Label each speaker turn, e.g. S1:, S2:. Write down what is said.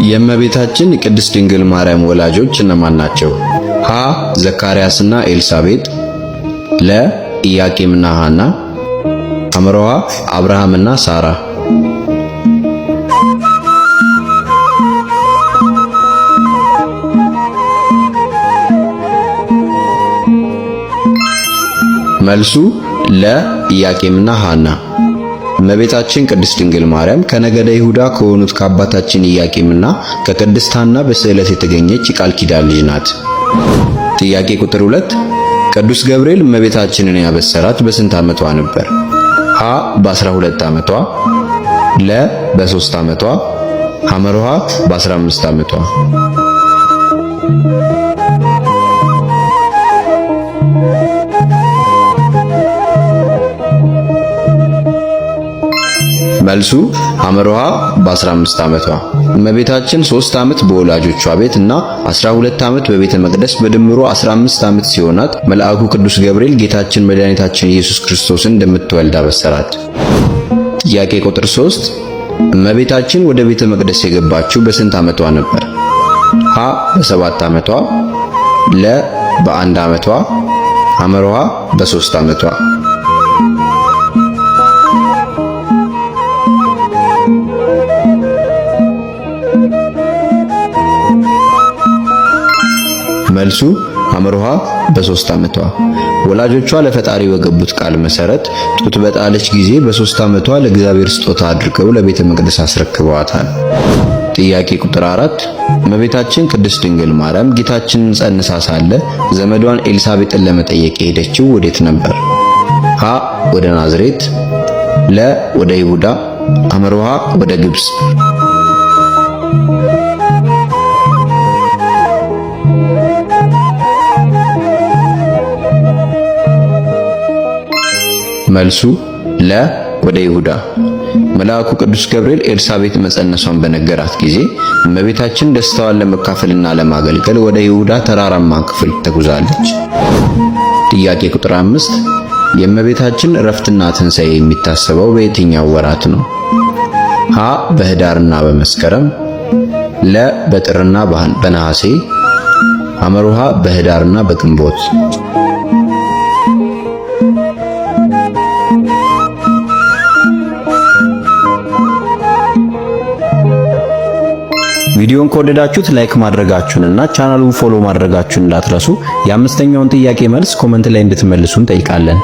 S1: የእመቤታችን ቅድስት ድንግል ማርያም ወላጆች እነማን ናቸው? ሀ ዘካርያስና ኤልሳቤጥ፣ ለ ኢያቄምና ሐና፣ ሐመሮሃ አብርሃምና ሳራ። መልሱ ለ ኢያቄምና ሐና። እመቤታችን ቅድስት ድንግል ማርያም ከነገደ ይሁዳ ከሆኑት ከአባታችን ኢያቄምና ከቅድስት ሐና በስዕለት የተገኘች የቃል ኪዳን ልጅ ናት። ጥያቄ ቁጥር 2 ቅዱስ ገብርኤል እመቤታችንን ያበሰራት በስንት ዓመቷ ነበር? ሀ በ12 ዓመቷ፣ ለ በ3 ዓመቷ፣ ሐመሮሃ በ15 ዓመቷ። መልሱ ሐመሮሃ በ15 ዓመቷ። እመቤታችን 3 ዓመት በወላጆቿ ቤት እና 12 ዓመት በቤተ መቅደስ በድምሩ 15 ዓመት ሲሆናት መልአኩ ቅዱስ ገብርኤል ጌታችን መድኃኒታችን ኢየሱስ ክርስቶስን እንደምትወልድ አበሰራት። ጥያቄ ቁጥር 3 እመቤታችን ወደ ቤተ መቅደስ የገባችው በስንት ዓመቷ ነበር? ሀ በ7 ዓመቷ፣ ለ በ1 ዓመቷ፣ ሐመሮሃ በ3 ዓመቷ። መልሱ ሐመሮሃ በ3 ዓመቷ። ወላጆቿ ለፈጣሪ በገቡት ቃል መሰረት ጡት በጣለች ጊዜ በ3 ዓመቷ ለእግዚአብሔር ስጦታ አድርገው ለቤተ መቅደስ አስረክበዋታል። ጥያቄ ቁጥር 4 እመቤታችን ቅድስት ድንግል ማርያም ጌታችንን ጸንሳ ሳለ ዘመዷን ኤልሳቤጥን ለመጠየቅ የሄደችው ወዴት ነበር? ሀ ወደ ናዝሬት፣ ለ ወደ ይሁዳ፣ ሐመሮሃ ወደ ግብጽ። መልሱ ለ ወደ ይሁዳ። መልአኩ ቅዱስ ገብርኤል ኤልሳቤጥ መጸነሷን በነገራት ጊዜ እመቤታችን ደስታዋን ለመካፈልና ለማገልገል ወደ ይሁዳ ተራራማ ክፍል ተጉዛለች። ጥያቄ ቁጥር 5 የእመቤታችን ዕረፍትና ትንሣኤ የሚታሰበው በየትኛው ወራት ነው? ሀ በህዳርና በመስከረም፣ ለ በጥርና በነሐሴ፣ ሐመሮሃ በህዳርና በግንቦት። ቪዲዮን ከወደዳችሁት ላይክ ማድረጋችሁንና ቻናሉን ፎሎ ማድረጋችሁን እንዳትረሱ። የአምስተኛውን ጥያቄ መልስ ኮመንት ላይ እንድትመልሱ እንጠይቃለን።